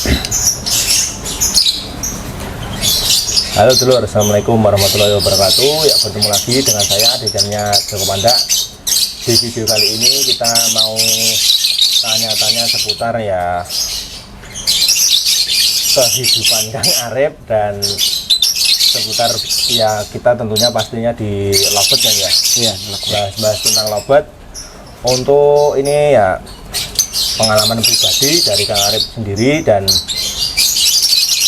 Halo dulur, assalamualaikum warahmatullahi wabarakatuh. Ya, bertemu lagi dengan saya di channelnya Joko Pandak. Di video kali ini kita mau tanya-tanya seputar ya kehidupan Kang Arif dan seputar ya kita tentunya pastinya di Lovebird kan ya. Iya, bahas tentang Lovebird. Untuk ini ya pengalaman pribadi dari Kang Arif sendiri dan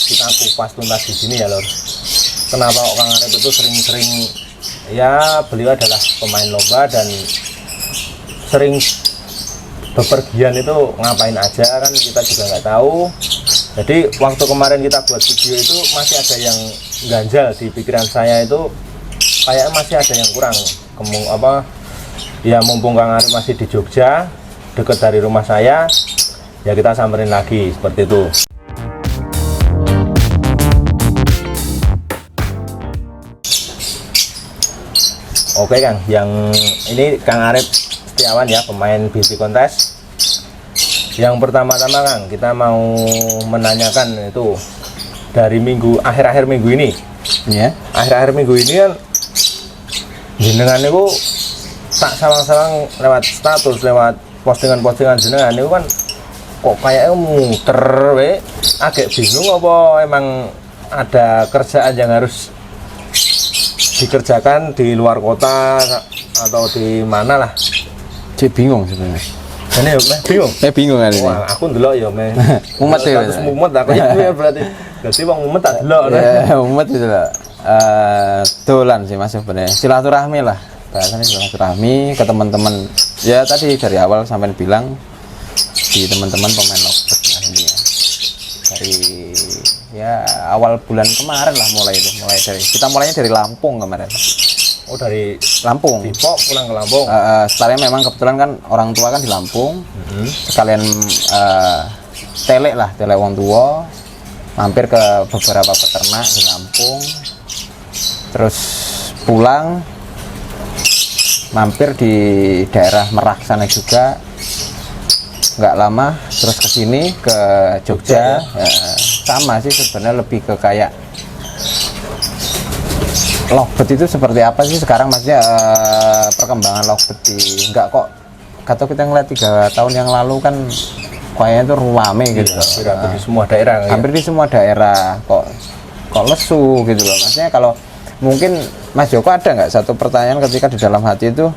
kita kupas tuntas di sini ya lor. Kenapa Kang Arif itu sering-sering ya beliau adalah pemain lomba dan sering bepergian itu ngapain aja kan kita juga nggak tahu. Jadi waktu kemarin kita buat video itu masih ada yang ganjal di pikiran saya, itu kayaknya masih ada yang kurang. Ya mumpung Kang Arif masih di Jogja dekat dari rumah saya, ya kita samperin lagi seperti itu. Oke Kang, yang ini Kang Arif Setiawan ya, pemain beauty kontes. Yang pertama-tama Kang, kita mau menanyakan itu dari akhir-akhir minggu ini. ya. Akhir-akhir minggu ini kan jenengan itu tak sawang-sawang lewat status, lewat postingan-postingan jenengan itu kan kok kayaknya muter we. Agak bingung apa emang ada kerjaan yang harus dikerjakan di luar kota atau di mana lah. Cek bingung sebenarnya. Ini ya bingung. Bingung kan ini. Wah, aku ndelok ya meh. Mumet ya. Status mumet aku itu ya berarti. Jadi wong mumet tak delok. Ya, mumet itu lah. Dolan sih Mas sebenarnya. Silaturahmi lah. Bahasanya silaturahmi ke teman-teman. Ya tadi dari awal sampai bilang di teman-teman pemain Lovebird lah intinya. Dari ya awal bulan kemarin lah mulai mulainya dari Lampung kemarin. Oh, dari Lampung. Depok pulang ke Lampung. Setelahnya memang kebetulan kan orang tua kan di Lampung. Sekalian tele wong tua, mampir ke beberapa peternak di Lampung. Terus pulang mampir di daerah Merak sana juga. Nggak lama terus ke sini ke Jogja. Sama sih sebenarnya, lebih ke kayak Lovebird itu seperti apa sih sekarang, maksudnya perkembangan Lovebird enggak kok kata kita ngeliat 3 tahun yang lalu kan kayaknya itu rame gitu. Hampir di semua daerah. Hampir di semua daerah kok lesu gitu loh. Maksudnya kalau mungkin Mas Joko ada nggak satu pertanyaan ketika di dalam hati itu,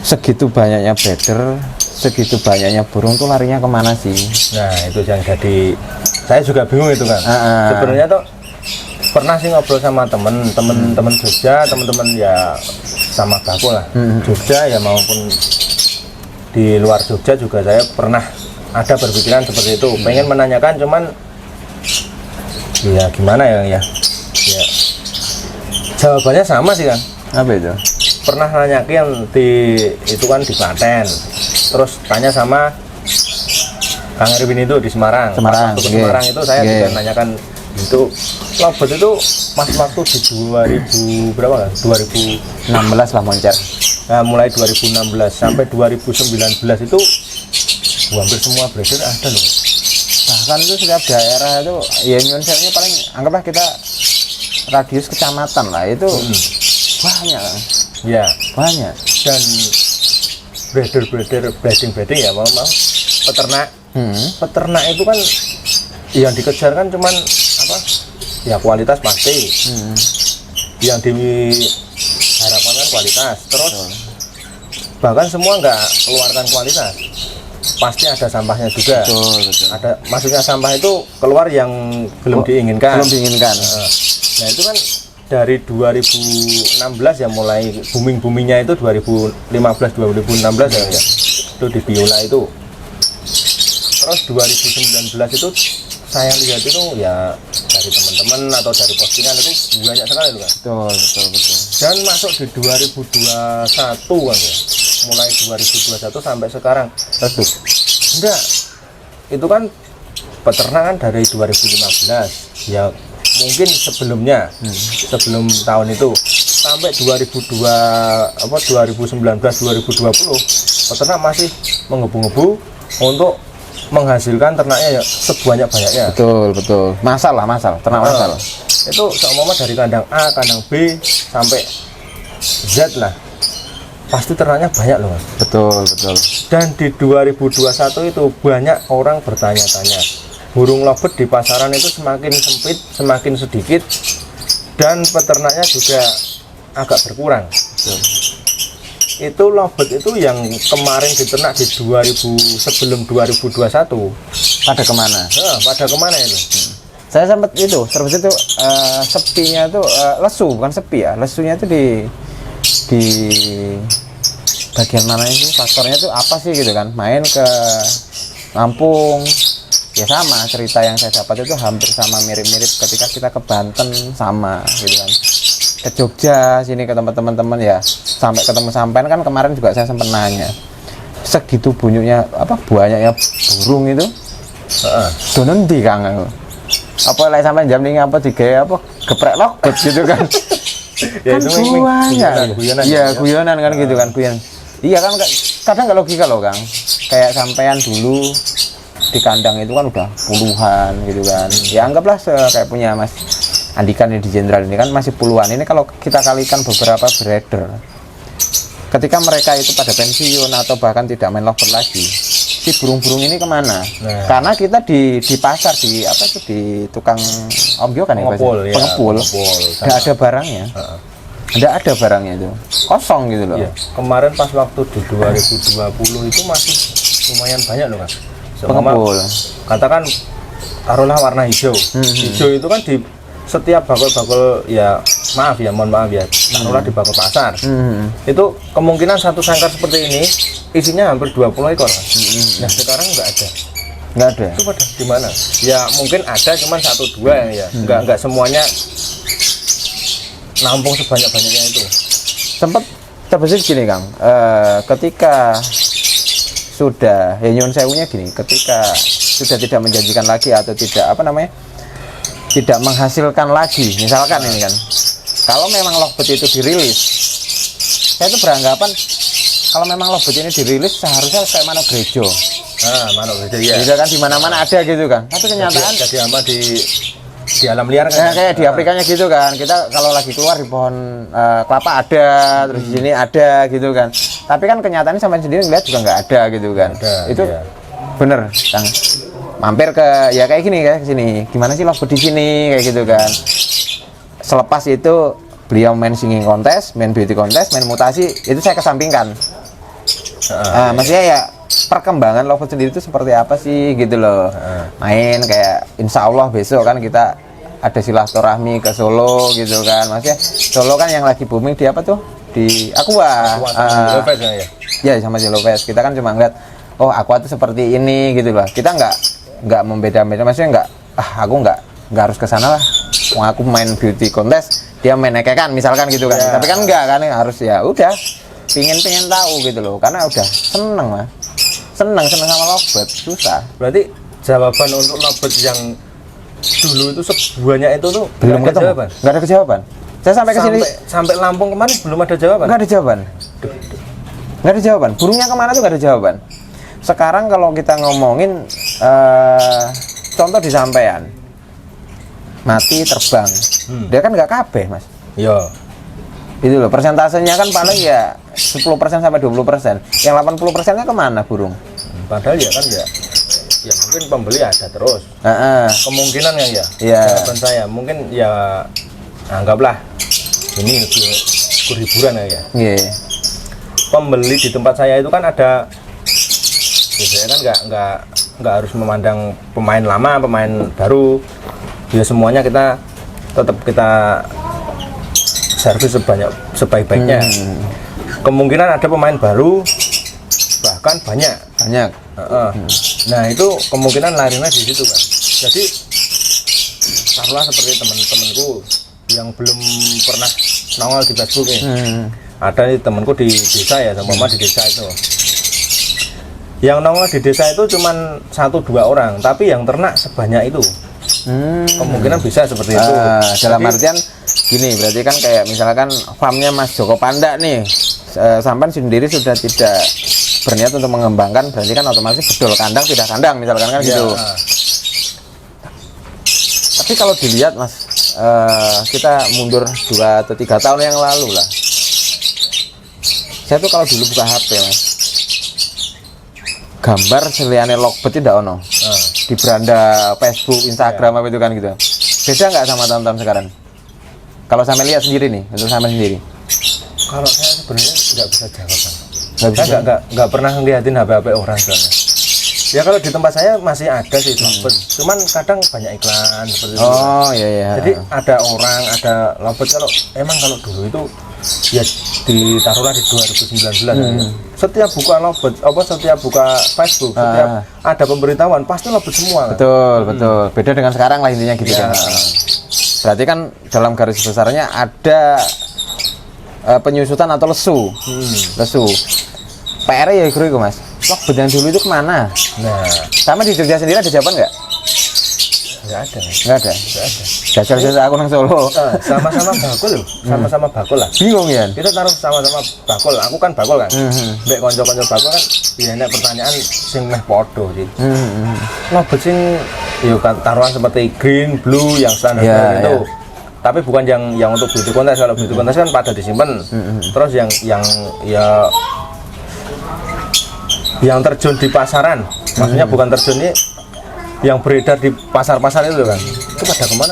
segitu banyaknya breeder, segitu banyaknya burung tuh larinya kemana sih? Nah itu yang jadi saya juga bingung itu kan. Sebenarnya tuh pernah sih ngobrol sama temen-temen Jogja, temen-temen ya sama Baku lah. Jogja ya maupun di luar Jogja juga saya pernah ada berpikiran seperti itu. Pengen menanyakan cuman ya gimana ya jawabannya sama sih kan. Apa itu? Pernah nanyakin itu kan di Klaten, terus tanya sama Kang Arifin itu di Semarang. Waktu ke Semarang itu saya juga nanyakan itu Lovebird itu pas waktu di 2000 berapa kan? 2016 lah moncer. Nah, mulai 2016 sampai 2019 itu hampir semua breeder ada loh. Bahkan itu setiap daerah itu ya Indonesia paling anggaplah kita radius kecamatan lah itu banyak. Ya, banyak. Dan breeding ya mau peternak. Peternak itu kan yang dikejar kan cuman apa? Ya kualitas pasti. Yang diharapkan kan kualitas. Terus bahkan semua nggak keluarkan kualitas. Pasti ada sampahnya juga. Betul. Ada, maksudnya sampah itu keluar yang belum diinginkan. Nah itu kan dari 2016 ya mulai boomingnya itu 2015 2016 ya itu di Biola itu. Terus 2019 itu saya lihat itu ya dari teman-teman atau dari postingan itu banyak sekali itu kan. Betul. Dan masuk di 2021 kan ya, mulai 2021 sampai sekarang. Redup. Enggak, itu kan peternak kan dari 2015 ya, mungkin sebelumnya sebelum tahun itu sampai 2019 2020 peternak masih menggebu-gebu untuk menghasilkan ternaknya ya sebanyak-banyaknya. Betul. Masal, ternak masal. Itu seumpama dari kandang A, kandang B sampai Z lah. Pasti ternaknya banyak loh, Mas. Betul. Dan di 2021 itu banyak orang bertanya-tanya. Burung lovebird di pasaran itu semakin sempit, semakin sedikit, dan peternaknya juga agak berkurang. Betul. Itu lovebird itu yang kemarin diternak di 2000 sebelum 2021 Pada kemana? pada kemana itu? Saya sempat itu sepinya itu lesu, bukan sepi ya. Lesunya itu di bagian mana itu, faktornya itu apa sih gitu kan. Main ke Lampung ya, sama cerita yang saya dapat itu hampir sama, mirip-mirip ketika kita ke Banten sama gitu kan, ke Jogja sini ke tempat teman-teman ya, sampai ketemu sampean kan kemarin juga saya sempat nanya segitu banyaknya banyaknya burung itu donen di Kang apa lagi sampai jam ini apa digawe apa geprek lokbet gitu kan. Ya, Kan itu guyonan. Iya, guyonan kan gitu kan, guyon. Iya kan, kadang nggak logika loh Kang. Kayak sampean dulu di kandang itu kan udah puluhan gitu kan. Ya anggaplah kayak punya Mas Andikan di Jenderal ini kan masih puluhan. Ini kalau kita kalikan beberapa breeder, ketika mereka itu pada pensiun atau bahkan tidak main lovebird lagi, si burung-burung ini kemana? Nah. Karena kita di pasar di apa itu di tukang ongyo kan ya, pengepul, nggak ada barangnya. Nggak ada barangnya itu, kosong gitu loh. Ya, kemarin pas waktu di 2020 itu masih lumayan banyak loh, Mas. Pengepul. Katakan taruhlah warna hijau. Hijau itu kan di setiap bakul-bakul ya, mohon maaf ya, taruhlah di bakul pasar. Itu kemungkinan satu sangkar seperti ini isinya hampir 20 ekor. Nah, sekarang nggak ada. Nggak ada. Itu pada di mana? Ya mungkin ada, cuman 1-2 ya. Nggak semuanya nampung sebanyak-banyaknya itu. Sempat terbesit gini Kang, ketika sudah nyun sewunya gini, ketika sudah tidak menjanjikan lagi atau tidak tidak menghasilkan lagi, misalkan ini kan, kalau memang lovebird itu dirilis, saya itu beranggapan kalau memang lovebird ini dirilis seharusnya kayak Manuk Grejo. Manuk Grejo ya. Gitu kan, di mana-mana ada gitu kan. Tapi kenyataan jadi apa di alam liar kan? Kayak di Afrikanya gitu kan. Kita kalau lagi keluar di pohon kelapa ada, terus di sini ada gitu kan. Tapi kan kenyataannya sampai sendiri ngeliat juga nggak ada gitu kan. Itu iya. Bener, Kang. Mampir ke ya kayak gini kayak sini. Gimana sih lovebird di sini kayak gitu kan. Selepas itu beliau main singing kontes, main beauty kontes, main mutasi, itu saya kesampingkan. Maksudnya ya perkembangan lovebird sendiri itu seperti apa sih gitu loh. Main kayak insya Allah besok kan kita ada silaturahmi ke Solo gitu kan. Maksudnya Solo kan yang lagi booming di apa tuh, di Aqua. Ya sama Jelofest. Kita kan cuma ngeliat oh Aqua tuh seperti ini gitu loh. Kita nggak membeda-beda, maksudnya aku nggak harus ke sana lah. Aku main beauty contest, dia main ekekan misalkan gitu kan. Tapi kan enggak kan, harus ya udah pingin tahu gitu loh, karena udah seneng sama lovebird. Susah. Berarti jawaban untuk lovebird yang dulu itu sebanyak itu tuh belum ketemu. Nggak ada jawaban. Saya sampai ke sini sampai Lampung kemarin belum ada jawaban. Nggak ada jawaban. Burungnya kemana tuh nggak ada jawaban. Sekarang kalau kita ngomongin contoh di sampean mati terbang, dia kan nggak kabeh Mas. Iya. Itu loh, persentasenya kan paling ya 10% sampai 20%. Yang 80%-nya kemana burung? Padahal ya kan ya mungkin pembeli ada terus. Kemungkinan kan ya. Jawaban saya mungkin ya anggaplah ini hiburan ya. Pembeli di tempat saya itu kan ada, biasanya kan nggak harus memandang pemain lama, pemain baru. Ya semuanya kita tetap servis sebaik-baiknya. Kemungkinan ada pemain baru, bahkan banyak. Nah itu kemungkinan larinya di situ kan. Jadi taruhlah seperti teman-temanku yang belum pernah nongol di Facebook nih. Ada nih temanku di desa ya, sama mama di desa itu. Yang nongol di desa itu cuman 1-2 orang, tapi yang ternak sebanyak itu. Kemungkinan bisa seperti itu. Dalam artian gini, berarti kan kayak misalkan farmnya Mas Joko Panda nih, sampan sendiri sudah tidak berniat untuk mengembangkan, berarti kan otomatis bedol kandang pindah kandang misalkan kan gitu. Tapi kalau dilihat Mas, kita mundur 2 atau 3 tahun yang lalu lah. Saya tuh kalau dulu buka HP Mas, gambar seliane Lockbird tidak ono. Di beranda Facebook, Instagram apa itu kan gitu. Beda nggak sama tahun-tahun sekarang? Kalau sampai lihat sendiri nih, untuk sampai sendiri. Kalau saya sebenarnya nggak bisa jawab kan. Saya nggak pernah ngeliatin HP orang sebenarnya. Ya kalau di tempat saya masih ada sih Lovebird, cuman kadang banyak iklan seperti itu. Oh iya. Jadi ada orang, ada Lovebird. Kalau dulu itu ya ditaruhlah di 2019 ya. Setiap buka Lovebird, setiap buka Facebook, setiap ada pemberitahuan pasti Lovebird semua. Betul. Beda dengan sekarang lah intinya gitu kan. Berarti kan dalam garis besarnya ada penyusutan atau lesu. PR ya itu Mas. Lovebird yang dulu itu kemana? Nah, sama di Jogja sendiri ada jawaban nggak? Nggak ada. Jajal aku nang Solo. Sama-sama bakul loh, sama-sama bakul lah. Bingung ya? Kita taruh sama-sama bakul. Aku kan bakul kan. Mbak konco-konco bakul kan. Ya ini pertanyaan sing meh podo sih. Lovebird sing yuk kan taruhan seperti green, blue yang standar itu. Tapi bukan yang untuk beauty contest. Kalau beauty contest kan pada disimpan. Terus yang terjun di pasaran, maksudnya bukan terjun ini yang beredar di pasar-pasar itu kan, itu pada kemana?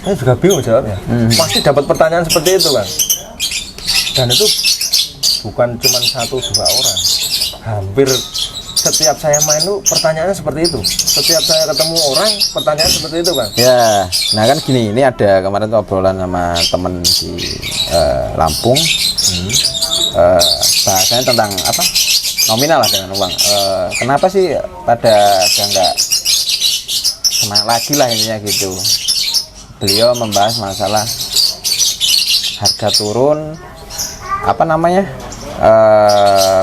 Saya juga bingung jawabnya. Pasti dapat pertanyaan seperti itu kan, dan itu bukan cuma 1-2 orang, hampir setiap saya main tuh pertanyaannya seperti itu. Setiap saya ketemu orang pertanyaan seperti itu kan. Ya, nah kan gini, ini ada kemarin tuh obrolan sama temen di Lampung, bahasanya tentang apa? Nominal lah dengan uang. Kenapa sih pada nggak semangat lagi lah intinya gitu. Beliau membahas masalah harga turun, apa namanya,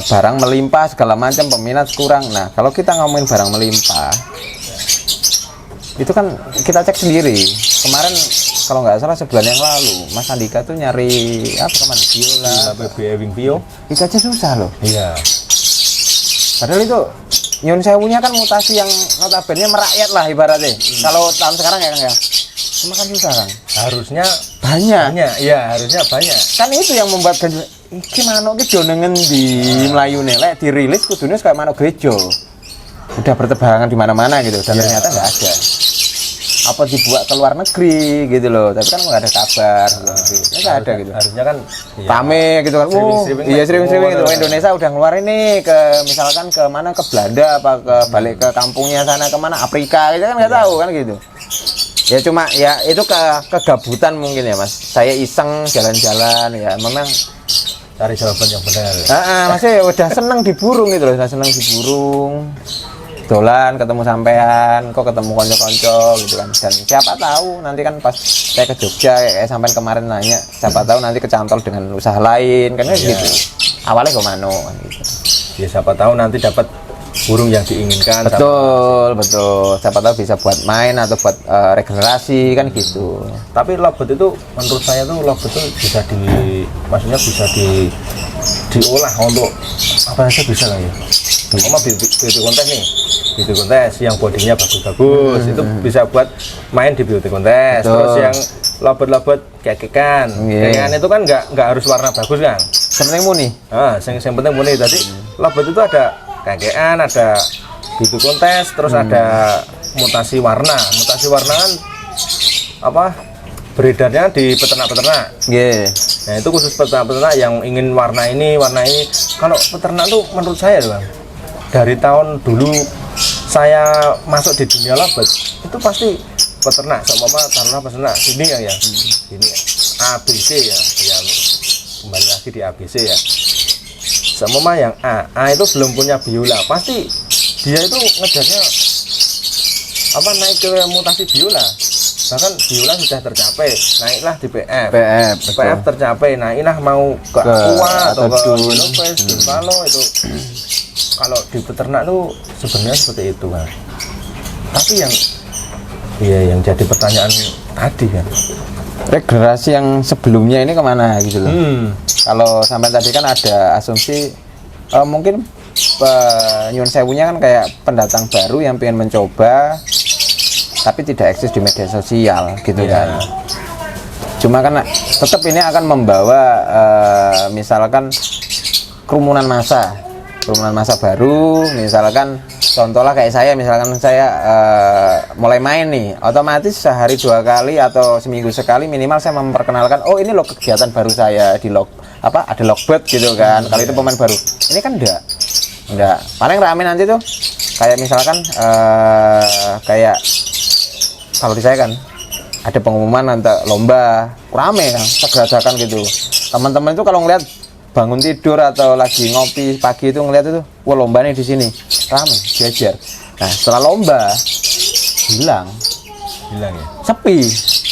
barang melimpah segala macam, peminat kurang. Nah kalau kita ngomongin barang melimpah, itu kan kita cek sendiri. Kemarin kalau nggak salah sebulan yang lalu Mas Andika tuh nyari apa kemana, biola, BBE Wing Vio, itu aja susah loh. Iya. Padahal itu nyun sewunya kan mutasi yang notabene merakyat lah ibaratnya. Kalau tahun sekarang ya Kang ya, cuma kan susah Kang. Harusnya banyak. Iya harusnya banyak. Kan itu yang membuat iki manuk iki jonengen di Mlayune lek dirilis kudune kayak manuk gereja. Udah berterbangan di mana-mana gitu dan ternyata nggak ada. Apa dibuat ke luar negeri gitu loh, tapi kan nggak ada kabar gitu. Nggak ada gitu. Harusnya kan rame gitu kan. Streaming gitu. Indonesia udah ngeluarin nih ke misalkan ke mana, ke Belanda apa ke balik ke kampungnya sana kemana, Afrika gitu kan nggak tahu kan gitu. Ya cuma ya itu kegabutan mungkin ya Mas. Saya iseng jalan-jalan ya memang cari jawaban yang benar. Masih udah seneng di burung gitu loh, udah seneng di burung. Dolan ketemu sampean, kok ketemu konco-konco gitu kan. Dan siapa tahu nanti kan pas saya ke Jogja kayak sampean kemarin nanya, siapa tahu nanti kecantol dengan usaha lain kan gitu. Awalnya kok mano kan gitu. Ya siapa tahu nanti dapat burung yang diinginkan. Betul. Siapa tahu bisa buat main atau buat regenerasi kan gitu. Tapi Lovebird itu menurut saya tuh Lovebird itu bisa bisa diolah untuk apa saja bisa lah ya. Beauty contest nih, beauty contest yang bodinya bagus-bagus itu bisa buat main di beauty contest. Terus yang Lovebird kekekan itu kan nggak harus warna bagus kan. Yang penting murni. Yang penting murni. Tadi Lovebird itu ada kekekan, ada beauty contest, terus ada mutasi warna kan apa beredarnya di peternak-peternak. Nah itu khusus peternak-peternak yang ingin warna ini. Kalau peternak tuh menurut saya loh Bang, dari tahun dulu saya masuk di dunia Lovebird itu pasti peternak, taruhlah peternak ini ya, ini ABC ya, kembali lagi di ABC ya. Semua yang A itu belum punya biola, pasti dia itu ngejarnya naik ke mutasi biola. Bahkan biola sudah tercapai, naiklah di PF tercapai, naiklah mau ke Aqua atau ke Innoves, Gulfalo itu. Kalau di peternak tuh sebenarnya seperti itu kan. Tapi yang jadi pertanyaan tadi kan, regenerasi yang sebelumnya ini kemana gitu loh. Kalau sampai tadi kan ada asumsi mungkin nyuwun sewunya kan kayak pendatang baru yang pengen mencoba tapi tidak eksis di media sosial gitu kan. Cuma kan tetap ini akan membawa misalkan kerumunan massa baru, misalkan contohnya kayak saya, misalkan saya mulai main nih, otomatis sehari 2 kali atau seminggu sekali minimal saya memperkenalkan, oh ini loh kegiatan baru saya di ada Logbet gitu kan. Kali itu pemain baru, ini kan enggak paling rame nanti tuh kayak misalkan kayak kalau di saya kan ada pengumuman untuk lomba, rame kan, segeradakan gitu. Teman-teman itu kalau ngeliat bangun tidur atau lagi ngopi pagi itu ngeliat itu, wah lomba nih di sini, rame, jajar. Nah setelah lomba hilang ya, sepi.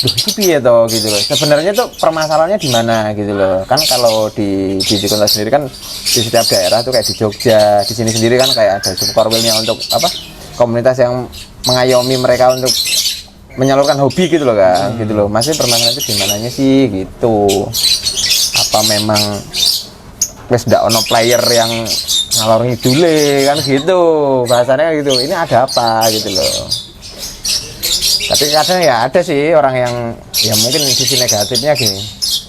Duh, itu piye toh gitu loh. Sebenarnya tuh permasalahannya di mana gitu loh. Kan kalau di Kota sendiri kan di setiap daerah tuh kayak di Jogja, di sini sendiri kan kayak ada subkorwilnya untuk komunitas yang mengayomi mereka untuk menyalurkan hobi gitu loh kan, gitu loh. Masih permasalahan itu di mananya sih gitu. Apa memang wes ndak ono player yang ngalor ngidule kan gitu bahasanya gitu, ini ada apa gitu loh. Tapi kadang ya ada sih orang yang ya mungkin sisi negatifnya gini,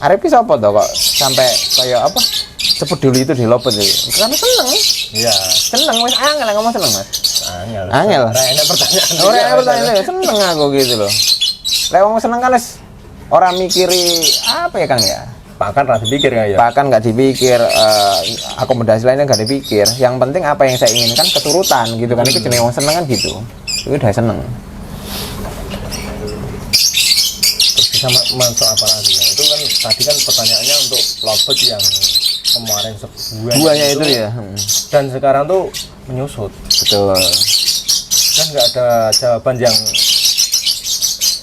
arep ki sapa to kok sampai kayak apa sepeduli itu dilopet gitu, karena seneng wes angel ngomong seneng mas, angel enak pertanyaan seneng aku gitu loh. Lek wong seneng kan wes orang mikiri apa ya Kang ya, bahkan nggak dipikir ya, bahkan nggak dipikir, akomodasi lainnya nggak dipikir. Yang penting apa yang saya inginkan keturutan gitu kan. Itu jenis orang seneng kan gitu, itu udah seneng. Terus bisa masuk apa lagi ya, itu kan tadi kan pertanyaannya untuk Logbet yang kemarin sebuahnya itu ya, dan sekarang tuh menyusut. Betul, kan nggak ada jawaban yang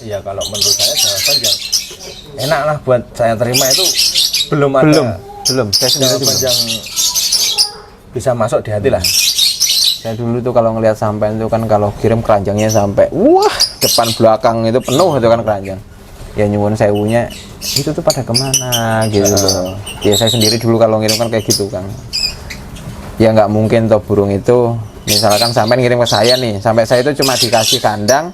ya, kalau menurut saya jawaban yang enak lah buat saya terima itu belum ada jawaban yang bisa masuk di hati lah. Saya dulu tuh kalau ngelihat sampai itu kan, kalau kirim keranjangnya sampai wah depan belakang itu penuh itu kan keranjang, ya nyuwun sewunya itu tuh pada kemana gitu loh. Ya saya sendiri dulu kalau ngirim kan kayak gitu kan, ya nggak mungkin toh burung itu misalkan sampai ngirim ke saya nih, sampai saya itu cuma dikasih kandang,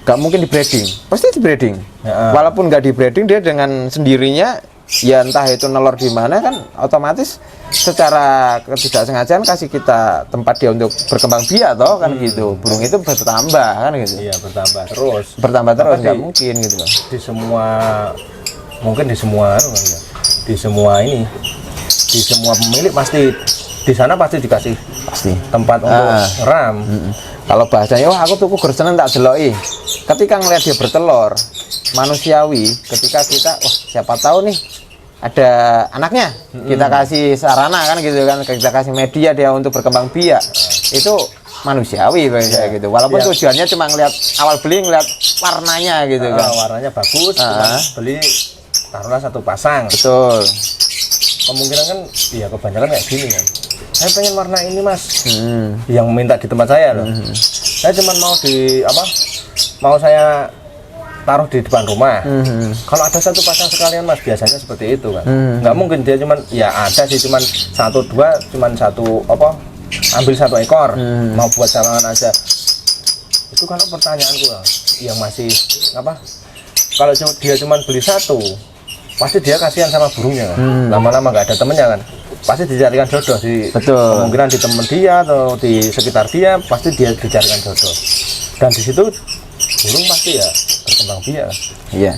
nggak mungkin di breeding, pasti di breeding. Walaupun nggak di breeding, dia dengan sendirinya ya entah itu nelor di mana kan, otomatis secara ketidaksengajaan kasih kita tempat dia untuk berkembang biak toh kan gitu. Burung itu bertambah kan gitu. Iya, bertambah terus nggak mungkin gitu loh. Di semua pemilik pasti di sana pasti dikasih tempat untuk ram. Kalau bahasanya, aku tuku gersenen tak deloki. Ketika ngeliat dia bertelur, manusiawi. Ketika kita, siapa tahu nih ada anaknya, kita kasih sarana kan gitu kan, kita kasih media dia untuk berkembang biak. Itu manusiawi bagi saya gitu. Walaupun tujuannya cuma ngeliat awal beli, ngeliat warnanya gitu kan. Warnanya bagus, beli taruhlah 1 pasang. Betul. Kemungkinan kan, ya kebanyakan kayak gini kan. Saya pengen warna ini mas, yang minta di tempat saya loh. Saya cuma mau saya taruh di depan rumah. Kalau ada 1 pasang sekalian mas, biasanya seperti itu kan. Nggak mungkin dia cuman, ya ada sih cuman 1-2, cuman ambil 1 ekor, mau buat calangan aja. Itu kalau pertanyaanku yang masih kalau dia cuman beli 1, pasti dia kasihan sama burungnya kan. Lama-lama nggak ada temennya kan, pasti dicarikan jodoh kemungkinan di temen dia atau di sekitar dia, pasti dia dicarikan jodoh, dan di situ burung pasti ya berkembang biak. Iya.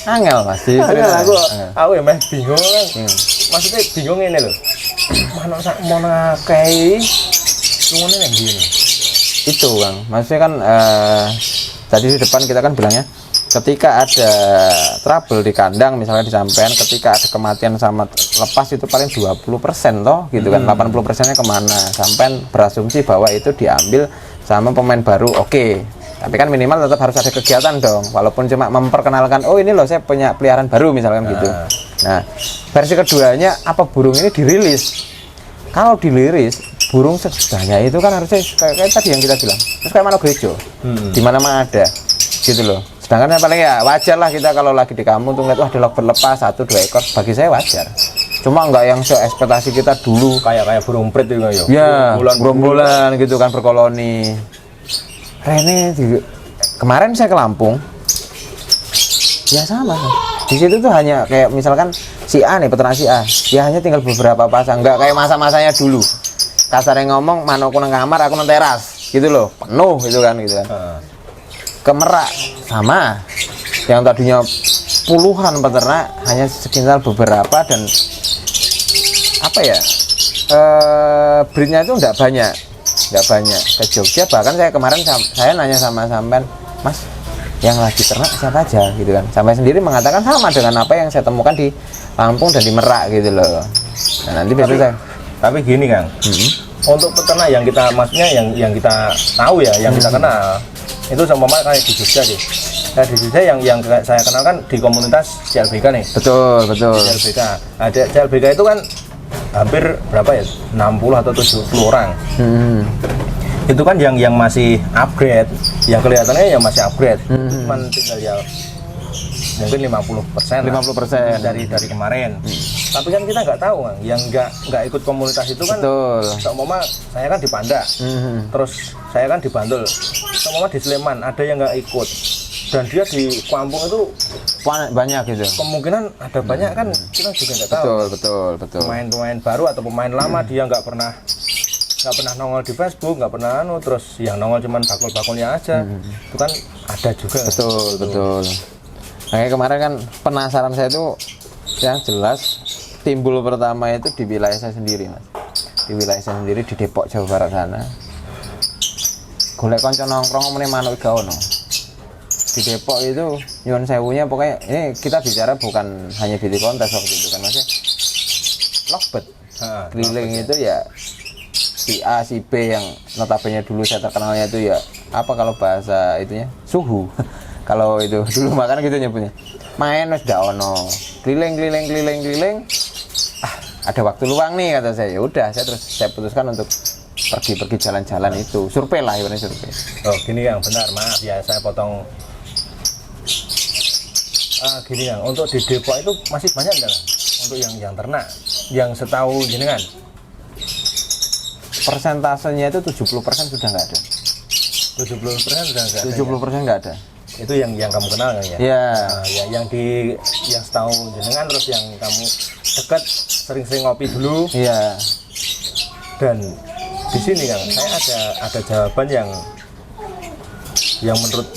Angel pasti. Aku ya bingung kan. Maksudnya bingung ini loh. Mana kayak lungan yang gini. Itu Kang, maksudnya kan tadi di depan kita kan bilangnya, ketika ada trouble di kandang misalnya disampaikan, ketika ada kematian sama lepas itu paling 20% toh gitu kan, 80%-nya kemana, sampai berasumsi bahwa itu diambil sama pemain baru. Oke, tapi kan minimal tetap harus ada kegiatan dong, walaupun cuma memperkenalkan, oh ini loh saya punya peliharaan baru misalkan gitu. Nah versi keduanya, apa burung ini dirilis? Kalau diliris, burung sebanyak itu kan harusnya kayak tadi yang kita bilang, terus kayak mana gerejo, di mana-mana ada gitu loh. Sedangkan yang paling ya wajar lah kita kalau lagi di kampung tuh ngeliat, wah ada Logbet lepas 1-2 ekor, bagi saya wajar. Cuma nggak yang seekspektasi kita dulu. Kayak burung prit itu ya. Ya, gerombolan gitu kan berkoloni. Rene kemarin saya ke Lampung. Ya sama. Di situ tuh hanya kayak misalkan si A nih, peternak si A. Ya hanya tinggal beberapa pasang, nggak kayak masa-masanya dulu. Kasarnya ngomong, manoku nang kamar, aku nang teras. Gitu loh, penuh gitu kan. Ke Merak sama. Yang tadinya puluhan peternak hanya sekitar beberapa dan apa ya? Breednya itu nggak banyak. Ke Jogja bahkan saya kemarin saya nanya sama sampean, Mas, yang lagi ternak siapa aja gitu kan. Sampai sendiri mengatakan sama dengan apa yang saya temukan di Lampung dan di Merak gitu loh. Nah, nanti besok saya. Tapi gini Kang, untuk peternak yang kita maksudnya yang kita tahu ya, yang kita kenal itu sama kayak di Jogja sih. Nah, di Jogja yang saya kenal kan di komunitas CLBK nih. Betul. CLBK. Nah, CLBK itu kan hampir berapa ya? 60 atau 70 orang. Itu kan yang masih upgrade, yang kelihatannya yang masih upgrade. Cuman tinggal ya mungkin 50% dari kemarin. Tapi kan kita nggak tahu kan, yang nggak ikut komunitas itu kan. Mama saya kan di Panda, terus saya kan di Bantul, mama di Sleman ada yang nggak ikut, dan dia di kampung itu banyak gitu. Kemungkinan ada banyak kan kita juga nggak tahu. Betul. Pemain baru atau pemain lama dia nggak pernah nongol di Facebook, nggak pernah terus yang nongol cuman bakul-bakulnya aja. Itu kan ada juga. Betul. Makanya kemarin kan penasaran saya itu yang jelas timbul pertama itu di wilayah saya sendiri, Mas. Di wilayah saya sendiri di Depok, Jawa Barat sana. Golek kanca nongkrong meneh manuk gak ono. Di Depok itu nyuwun sewunya pokoknya ini kita bicara bukan hanya beauty kontes waktu itu kan, Mas. Lovebird. Keliling itu ya si A, si B yang notabene dulu saya terkenalnya itu ya apa kalau bahasa itunya suhu. Kalau itu dulu makan gitu nyebutnya. Main wis ndak ono. Keliling. Ada waktu luang nih kata saya. Ya udah, saya putuskan untuk pergi jalan-jalan itu. Survei lah ibaratnya survei. Oh, gini Kang, benar. Maaf ya saya potong. Gini Kang, untuk di Depok itu masih banyak enggak untuk yang ternak yang setahu jenengan? Persentasenya itu 70% sudah nggak ada. 70% sudah nggak ada. 70% nggak ada. Itu yang kamu kenal kan ya? Iya. Yang setahu jenengan terus yang kamu dekat sering-sering ngopi dulu. Iya. Dan di sini Kang, saya ada jawaban yang menurut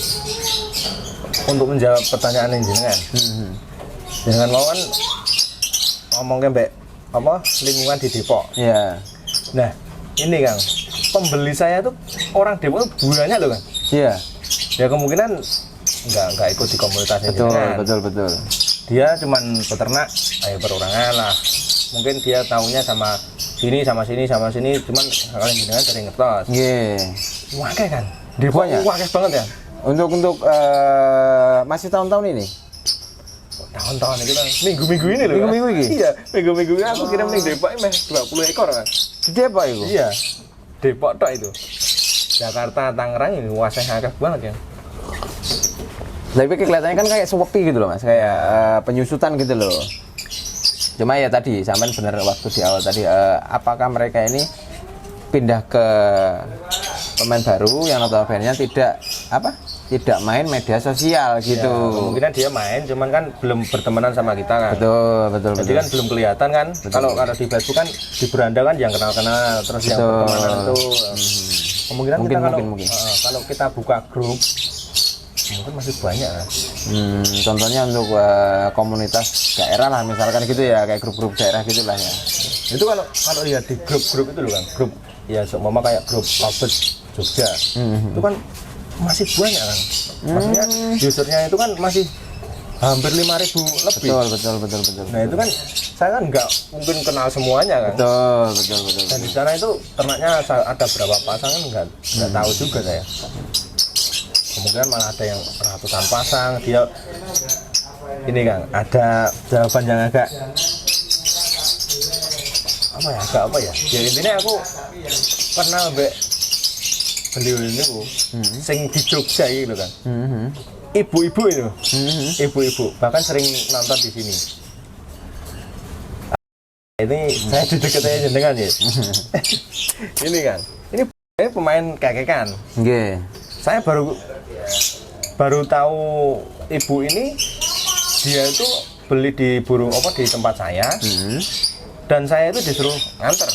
untuk menjawab pertanyaan yang jenengan. Jenengan mau kan ngomongnya mbak apa lingkungan di Depok. Iya. Nah, ini Kang, pembeli saya tuh orang Depok tuh banyak loh Kang. Iya. Ya kemungkinan nggak ikut di komunitasnya. Betul. Dia cuman peternak perorangan lah. Mungkin dia taunya sama sini, cuman kalian jenengan sering ngetos. Iya. Wakeh kan? Depoknya wakeh banget ya. Untuk masih tahun-tahun ini. Tahun-tahun itu kan minggu-minggu ini loh. Minggu-minggu ini. Iya, minggu-minggu ini aku kirim ning Depok ini 20 ekor kan. Di Depok itu. Iya. Depok tok itu. Jakarta, Tangerang ini waseh akeh banget ya. Tapi kelihatannya kan kayak sepi gitu loh Mas, kayak penyusutan gitu loh. Cuma ya tadi, sampean benar waktu di awal tadi, apakah mereka ini pindah ke pemain baru yang notabene tidak main media sosial gitu. Ya, kemungkinan dia main, cuman kan belum bertemanan sama kita kan. Betul. Jadi kan belum kelihatan kan. Kalau di Facebook kan di beranda kan yang kenal-kenal, terus yang bertemanan itu. Kemungkinan mungkin. Kalau kita buka grup mungkin masih banyak kan. Contohnya untuk komunitas daerah lah misalkan gitu ya, kayak grup-grup daerah gitulah ya. Itu kalau ya di grup-grup itu loh kan, grup ya seumpama kayak grup Lovebird Jogja. Itu kan masih banyak kan. Maksudnya usernya itu kan masih hampir 5.000 lebih. Betul. Nah, itu kan saya kan nggak mungkin kenal semuanya kan. Betul. Dan di sana itu ternaknya ada berapa pasangan nggak tahu juga saya. Kemungkinan malah ada yang ratusan pasang. Dia ini Kang, ada jawaban yang agak apa ya? Ya intinya aku pernah beliau ini sing di Jogja gitu kan. Ibu-ibu itu. Ibu-ibu bahkan sering nonton di sini. Ini saya di dekatnya jenengan ya. Ini kan, ini pemain kekekan. Nggih. Saya baru tahu ibu ini, dia itu beli di di tempat saya. Dan saya itu disuruh nganter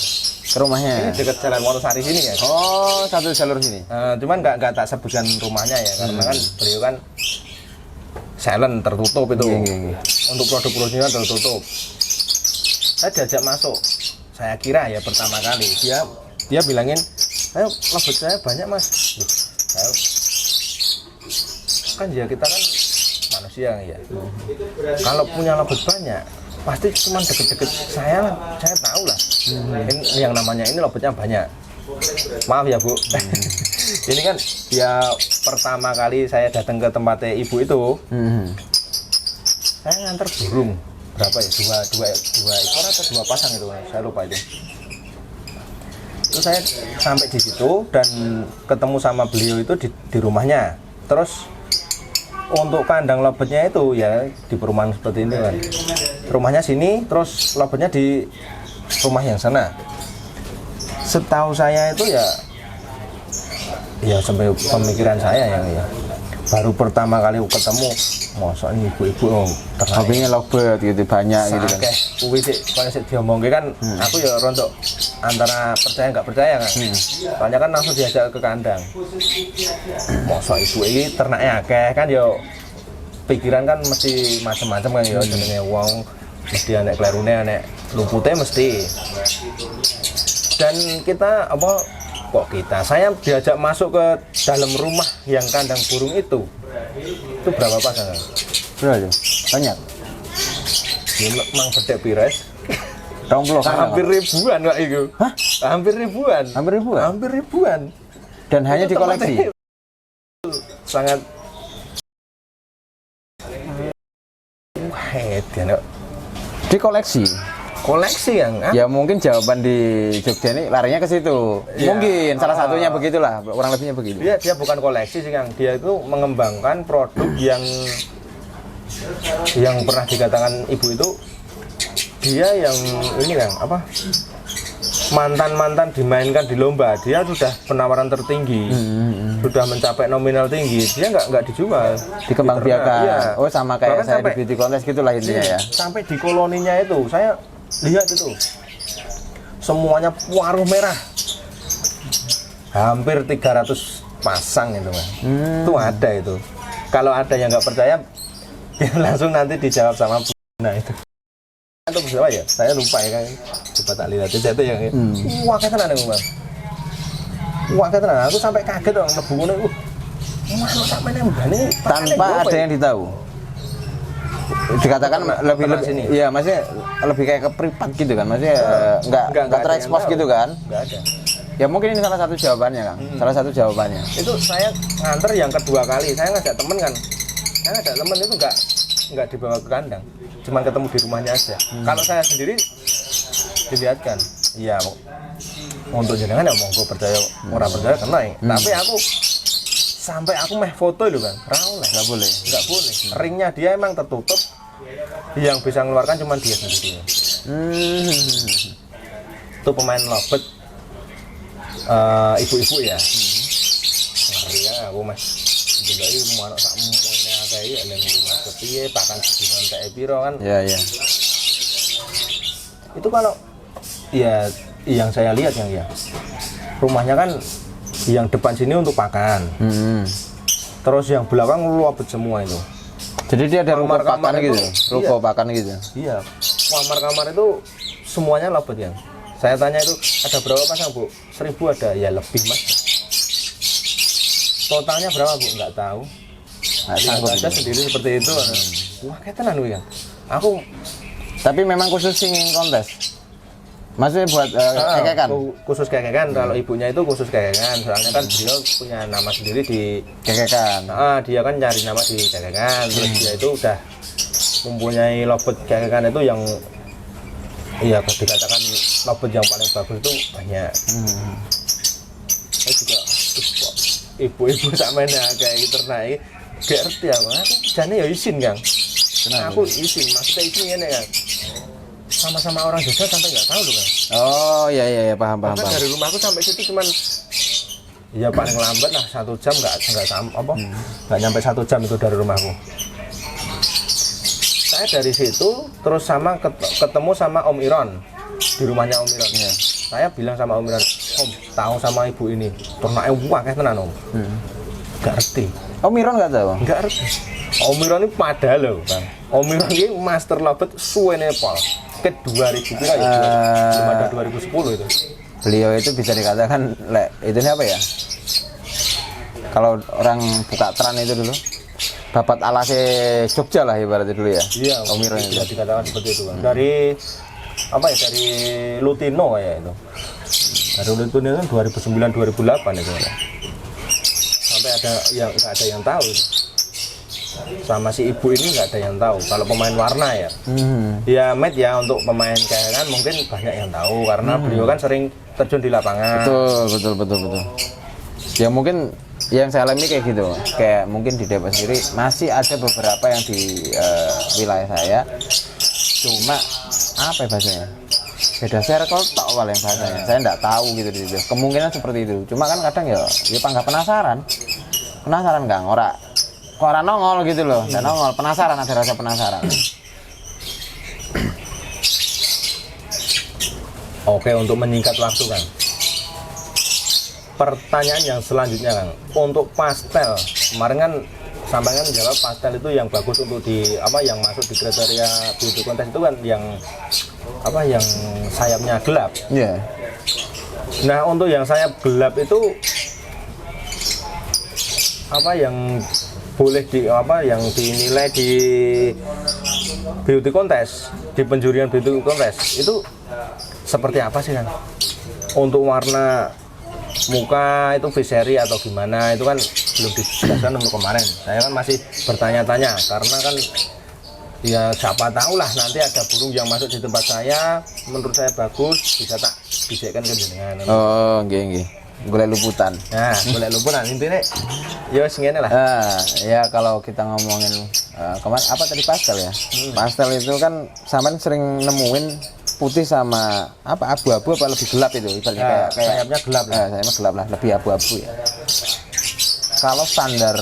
Ke rumahnya. ini dekat Jalan Wonosari sini ya. Oh, satu jalur sini. Cuman nggak tak sebutkan rumahnya ya, karena kan beliau kan silent, tertutup itu. Untuk produk-produknya tertutup. Saya diajak masuk, saya kira ya pertama kali dia bilangin, ayo lobet saya banyak mas. Ayo. Kan ya kita kan manusia ya. Kalau punya lobet banyak, pasti cuma deket-deket saya lah, saya tahu lah. Ini yang namanya ini lobetnya banyak. Maaf ya Bu. Ini kan ya pertama kali saya datang ke tempatnya ibu itu, saya nganter burung berapa ya, dua ekor atau 2 pasang itu, saya lupa itu. Itu saya sampai di situ dan ketemu sama beliau itu di rumahnya. Terus untuk kandang lobetnya itu ya di perumahan seperti ini kan. Rumahnya sini, terus lobetnya di rumah yang sana. Setahu saya itu ya sampai pemikiran saya yang ya baru pertama kali ketemu, masa ini ibu-ibu hobinya lobet gitu banyak gitu kan. Oke, kuwi sik koyo sik diomongke kan aku ya rontok antara percaya nggak percaya kan. Soalnya kan langsung diajak ke kandang. Masa ibu ini ternaknya akeh kan yo pikiran kan mesti macam-macam kan ya jenenge wong mesti anek klerune anek lumpute mesti. Dan kita saya diajak masuk ke dalam rumah yang kandang burung itu berapa pasangan? Berapa? Banyak. Ya mang bedek pires. 20 kan. Hampir ribuan kok itu. Hah? Hampir ribuan. Hampir ribuan. Dan hanya dikoleksi. Sangat hebat. Dikoleksi. Koleksi yang ya mungkin jawaban di Jogja ini larinya ke situ ya, mungkin salah satunya begitulah kurang lebihnya begitu. Dia bukan koleksi sih Kang, dia itu mengembangkan produk yang pernah dikatakan ibu itu dia yang ini Kang mantan dimainkan di lomba, dia sudah penawaran tertinggi, sudah mencapai nominal tinggi, dia nggak dijual, dikembangbiakan. Ya. Oh sama kayak saya di beauty contest gitulah intinya ya. Sampai di koloninya itu saya lihat itu semuanya waruh merah, hampir 300 pasang itu Mas. Itu ada itu. Kalau ada yang nggak percaya, ya langsung nanti dijawab sama Bu. Nah itu. Itu siapa ya? Saya lupa ya kan. Coba tak lihat aja itu yang. Wah kayak tenan Bang. Wah kayak tenan. Aku sampai kaget dong mlebu ngono. Mana sampe nembane tanpa ada yang ditahu. Dikatakan lebih sini. Iya, maksudnya lebih kayak ke privat gitu kan. Maksudnya enggak terekspos gitu kan? Enggak ada. Ya mungkin ini salah satu jawabannya, Kang. Salah satu jawabannya. Itu saya nganter yang kedua kali. Saya ngajak temen kan. Saya ngajak temen itu enggak dibawa ke kandang. Cuman ketemu di rumahnya aja. Kalau saya sendiri dilihatkan. Iya, untuk jenengan ya monggo percaya ora percaya kena ya. Tapi aku sampai aku meh foto lho Bang, nggak boleh. Ringnya dia emang tertutup, yang bisa mengeluarkan cuma dia sendiri. Itu pemain lobet ibu-ibu ya. Ngeri ya aku meh delok iki anak sak mune akeh ya lek rumah kepiye pakan sedina tek piro kan. Iya. Itu kalau ya yang saya lihat ya rumahnya kan yang depan sini untuk pakan, terus yang belakang lobet semua itu. Jadi dia ada rumah pakan gitu, ruko pakan gitu. Iya, kamar-kamar itu semuanya lobet ya. Saya tanya itu ada berapa pasang Bu? 1000 ada, ya lebih Mas. Totalnya berapa Bu? Nggak tahu. Ada sendiri seperti itu. Wah kayak tenan ya. Aku. Tapi memang khusus singing kontes. Maksudnya buat kekekan? Khusus kekekan, kalau ibunya itu khusus kekekan. Soalnya kan beliau punya nama sendiri di kekekan. Dia kan nyari nama di kekekan. Terus dia itu udah mempunyai lobet kekekan itu yang iya dikatakan lobet yang paling bagus itu banyak. Saya juga ibu-ibu sama kayak ternak gak ngerti aku jane ya izin Kang. Aku izin, maksudnya izin ini Kang. sama-sama orang Jogja sampai nggak tahu loh kan. Oh iya paham. Bahkan dari rumahku sampai situ cuman ya paling lambat lah 1 jam, nggak nggak nyampe 1 jam itu dari rumahku. Saya dari situ terus ketemu sama Om Iron di rumahnya Om Iron. Iya. Saya bilang sama Om Iron, Om tahu sama ibu ini ternaknya wakeh tenan Om. Nggak ngerti. Om Miron nggak tahu? Nggak ngerti. Om Iron ini padahal loh Bang. Om Iron ini master lobet suwene pol ke 2000 kira ya, belum ada 2010 itu. Beliau itu bisa dikatakan itu apa ya? Kalau orang buka tran itu dulu dapat alasnya Jogja lah ibaratnya dulu ya. Iya, Om Miron bisa itu. dikatakan seperti itu Bang. Dari apa ya, dari Lutino kayak itu. Dari Lutino itu 2009 2008 itu. Sampai ada yang nggak ada yang tahu. Sama si ibu ini nggak ada yang tahu. Kalau pemain warna ya, ya Matt ya untuk pemain kayak kan mungkin banyak yang tahu karena beliau kan sering terjun di lapangan. Betul. Ya mungkin yang saya alami kayak gitu, kayak mungkin di Depok sendiri masih ada beberapa yang di wilayah saya, cuma apa ya bahasanya, beda circle tok awal yang bahasanya, saya nggak tahu gitu di situ. Kemungkinan seperti itu, cuma kan kadang ya panggah penasaran Kang, orang nongol gitu loh, dan nongol penasaran, ada rasa penasaran. Oke, untuk menyingkat waktu Kang, pertanyaan yang selanjutnya Kang, untuk pastel kemarin kan sampai kan jawab pastel itu yang bagus untuk di apa yang masuk di kriteria beauty contest itu kan yang apa yang sayapnya gelap. Iya. Nah untuk yang sayap gelap itu apa yang boleh yang dinilai di beauty contest, di penjurian beauty contest itu seperti apa sih Kang? Untuk warna muka itu viseri atau gimana itu kan belum dijelaskan untuk kemarin. Saya kan masih bertanya-tanya karena kan ya siapa tahu lah nanti ada burung yang masuk di tempat saya menurut saya bagus bisa tak bisikkan ke jenengan. Oh nggih. Golek luputan. Nah, golek luputan intinya ya ngene lah. Ya kalau kita ngomongin kemarin apa tadi pastel ya? Pastel itu kan sampean sering nemuin putih sama apa abu-abu apa lebih gelap itu ibaratnya kayak sayapnya gelap lah. Sayapnya gelap lah, lebih abu-abu ya. Kalau standar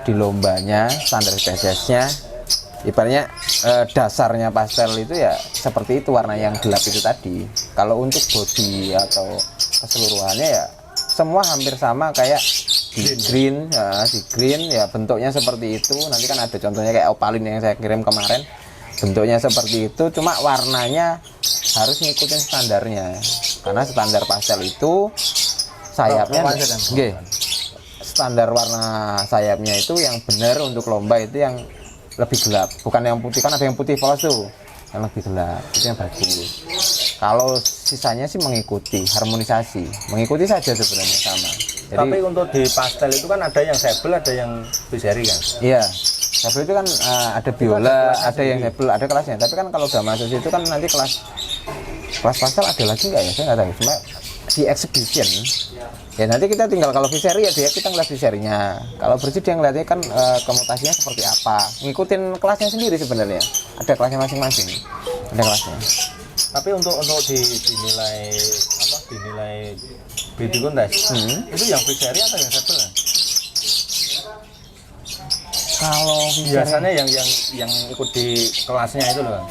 di lombanya, standar spesiesnya ibaratnya dasarnya pastel itu ya seperti itu, warna yang gelap itu tadi. Kalau untuk body atau keseluruhannya ya semua hampir sama kayak di green ya bentuknya seperti itu. Nanti kan ada contohnya kayak opalin yang saya kirim kemarin, bentuknya seperti itu, cuma warnanya harus ngikutin standarnya karena standar pastel itu sayapnya standar warna sayapnya itu yang benar untuk lomba itu yang lebih gelap, bukan yang putih. Kan ada yang putih polos tuh, yang lebih gelap itu yang bagus. Kalau sisanya sih mengikuti saja sebenarnya sama. Jadi, tapi untuk di pastel itu kan ada yang sable, ada yang viseri kan? Iya, sable itu kan ada biola, ada yang sable, ada kelasnya. Tapi kan kalau udah masuk situ kan nanti kelas pastel ada lagi nggak ya? Saya nggak tahu. Cuma di exhibition ya nanti kita tinggal kalau viseri ya kita ngeliat viserinya. Kalau bersih dia ngeliatnya kan komutasinya seperti apa. Ngikutin kelasnya sendiri sebenarnya. Ada kelasnya masing-masing. Ada kelasnya. Tapi untuk dinilai beauty contest itu yang viseri atau yang sable? Kalau biasanya yang ikut di kelasnya itu loh,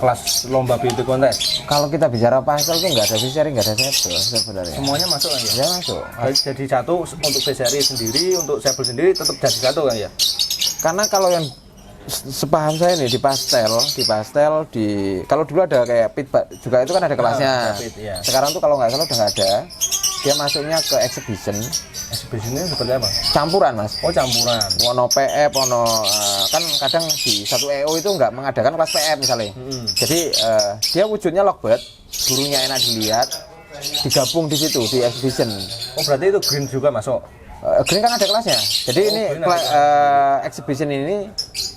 kelas lomba beauty contest. Kalau kita bicara pastel itu nggak ada viseri, nggak ada sable sebenarnya. Semuanya masuk kan ya? Ya masuk. Jadi satu untuk viseri sendiri, untuk sable sendiri tetap jadi satu kan ya? Karena kalau yang sepaham saya nih di pastel kalau dulu ada kayak pit juga itu kan ada kelasnya. Iya. Sekarang tuh kalau nggak salah udah nggak ada. Dia masuknya ke exhibition. Exhibitionnya seperti apa? Campuran mas. Oh campuran. Ono PF, kan kadang di satu EO itu nggak mengadakan kelas PF misalnya. Jadi dia wujudnya lockbird, burungnya enak dilihat, digabung di situ di exhibition. Oh berarti itu green juga masuk? Green kan ada kelasnya. Jadi ini exhibition ini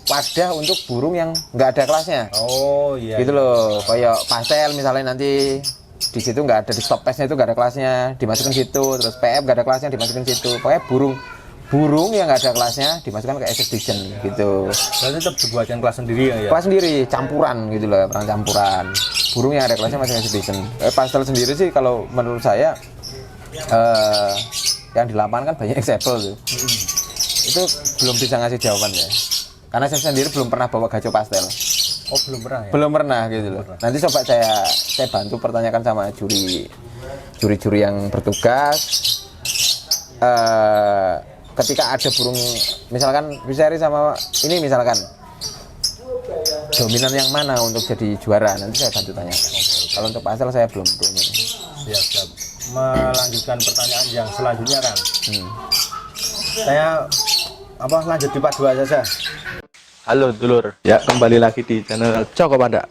wadah untuk burung yang nggak ada kelasnya. Oh iya. Gitu loh. Kayak pastel misalnya nanti di situ nggak ada, di stop testnya itu nggak ada kelasnya, dimasukin situ. Terus PF nggak ada kelasnya, dimasukin situ. Pokoknya burung burung yang nggak ada kelasnya dimasukkan ke exhibition gitu. Berarti tetap dibuatkan kelas sendiri ya? Kelas sendiri, campuran gitu loh, perang campuran. Burung yang ada kelasnya masih exhibition. Pastel sendiri sih kalau menurut saya yang di lapangan kan banyak example tuh. Itu belum bisa ngasih jawaban ya. Karena saya sendiri belum pernah bawa gacor pastel. Oh belum pernah ya? Belum pernah gitu loh. Nanti coba saya bantu pertanyakan sama juri-juri yang bertugas. Ketika ada burung misalkan Bisari sama ini misalkan dominan yang mana untuk jadi juara, nanti saya bantu tanyakan. Kalau untuk pastel saya belum ini. Siap. Melanjutkan pertanyaan yang selanjutnya kan. Saya lanjut di part 2 saja. Halo dulur, ya kembali lagi di channel Coko Panda.